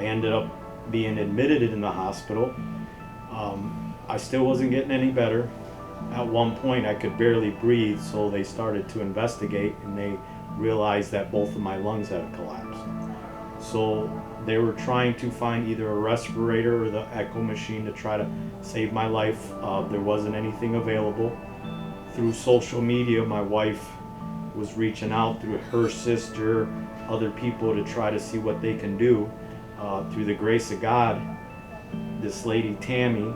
I ended up being admitted in the hospital. I still wasn't getting any better. At one point I could barely breathe, so they started to investigate and they realized that both of my lungs had collapsed. So they were trying to find either a respirator or the echo machine to try to save my life. There wasn't anything available. Through social media, my wife was reaching out through her sister, other people to try to see what they can do. Through the grace of God, this lady Tammy,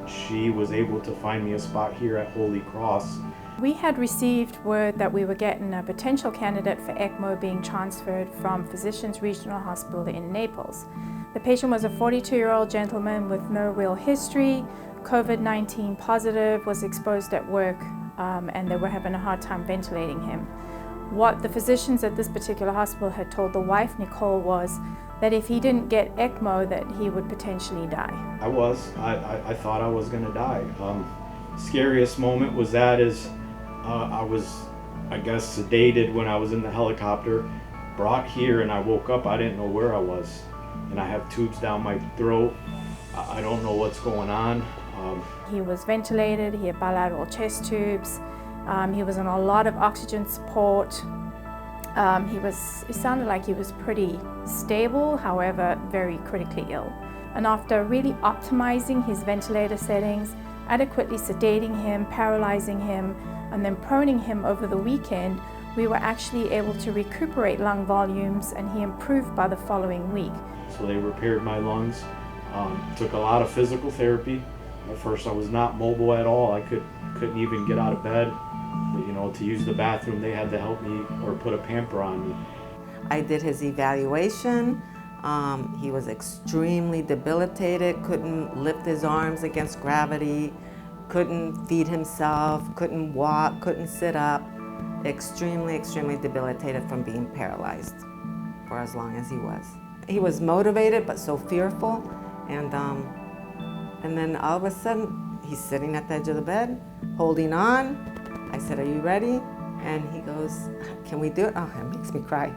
she was able to find me a spot here at Holy Cross. We had received word that we were getting a potential candidate for ECMO being transferred from Physicians Regional Hospital in Naples. The patient was a 42-year-old gentleman with no real history, COVID-19 positive, was exposed at work, and they were having a hard time ventilating him. What the physicians at this particular hospital had told the wife, Nicole, was that if he didn't get ECMO, that he would potentially die. I thought I was gonna die. Scariest moment was I was, I guess, sedated when I was in the helicopter, brought here, and I woke up, I didn't know where I was. And I have tubes down my throat. I don't know what's going on. He was ventilated, he had bilateral chest tubes, he was on a lot of oxygen support. It sounded like he was pretty stable, however, very critically ill. And after really optimizing his ventilator settings, adequately sedating him, paralyzing him, and then proning him over the weekend, we were actually able to recuperate lung volumes, and he improved by the following week. So they repaired my lungs. Took a lot of physical therapy. At first I was not mobile at all. I couldn't even get out of bed. You know, to use the bathroom, they had to help me or put a pamper on me. I did his evaluation. He was extremely debilitated, couldn't lift his arms against gravity, couldn't feed himself, couldn't walk, couldn't sit up. Extremely, extremely debilitated from being paralyzed for as long as he was. He was motivated but so fearful, and then all of a sudden he's sitting at the edge of the bed, holding on. I said, "Are you ready?" And he goes, "Can we do it?" Oh, it makes me cry.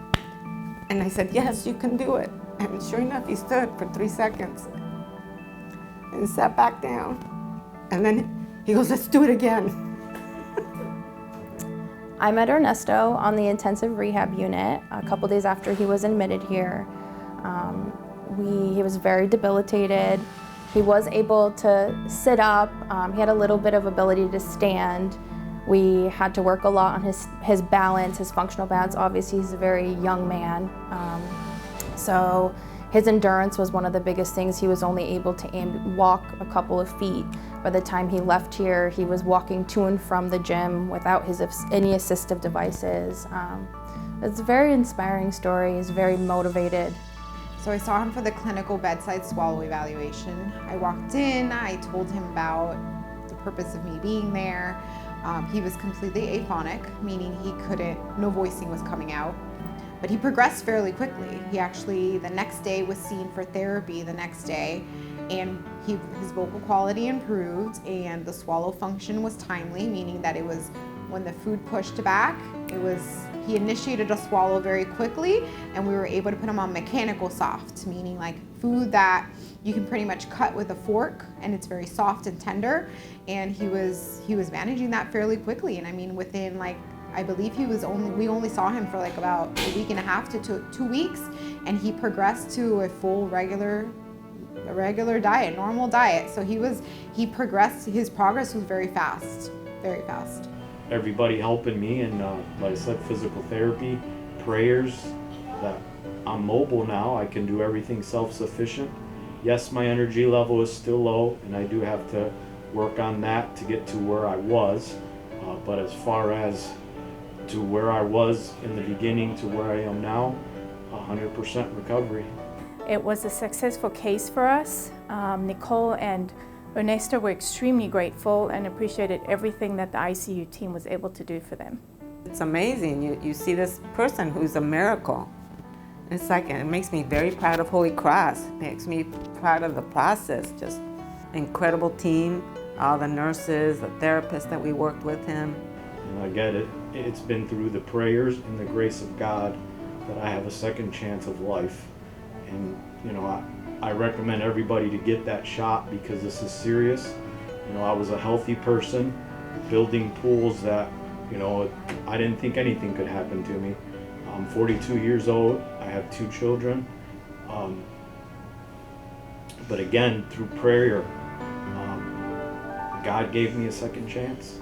And I said, "Yes, you can do it." And sure enough, he stood for 3 seconds and sat back down. And then he goes, "Let's do it again." I met Ernesto on the intensive rehab unit a couple days after he was admitted here. He was very debilitated. He was able to sit up. He had a little bit of ability to stand. We had to work a lot on his balance, his functional balance. Obviously, he's a very young man. So his endurance was one of the biggest things. He was only able to walk a couple of feet. By the time he left here, he was walking to and from the gym without any assistive devices. It's a very inspiring story. He's very motivated. So I saw him for the clinical bedside swallow evaluation. I walked in, I told him about the purpose of me being there. He was completely aphonic, meaning no voicing was coming out. But he progressed fairly quickly. He actually, the next day, was seen for therapy the next day, and his vocal quality improved, and the swallow function was timely, meaning that it was when the food pushed back, he initiated a swallow very quickly, and we were able to put him on mechanical soft, meaning like food that you can pretty much cut with a fork, and it's very soft and tender, and he was managing that fairly quickly. And I mean, within I believe we only saw him for like about a week and a half to 2 weeks, and he progressed to a full regular diet, normal diet. So he progressed, his progress was very fast, very fast. Everybody helping me, and like I said, physical therapy, prayers, that I'm mobile now. I can do everything self-sufficient. Yes, my energy level is still low, and I do have to work on that to get to where I was. But as far as to where I was in the beginning to where I am now, 100% recovery. It was a successful case for us. Nicole and Ernesto were extremely grateful and appreciated everything that the ICU team was able to do for them. It's amazing. You see this person who's a miracle. It's like, it makes me very proud of Holy Cross. It makes me proud of the process. Just incredible team, all the nurses, the therapists that we worked with him. And I get it. It's been through the prayers and the grace of God that I have a second chance of life. And you know, I recommend everybody to get that shot because this is serious. You know, I was a healthy person building pools that, you know, I didn't think anything could happen to me. I'm 42 years old. I have 2 children. But again, through prayer, God gave me a second chance.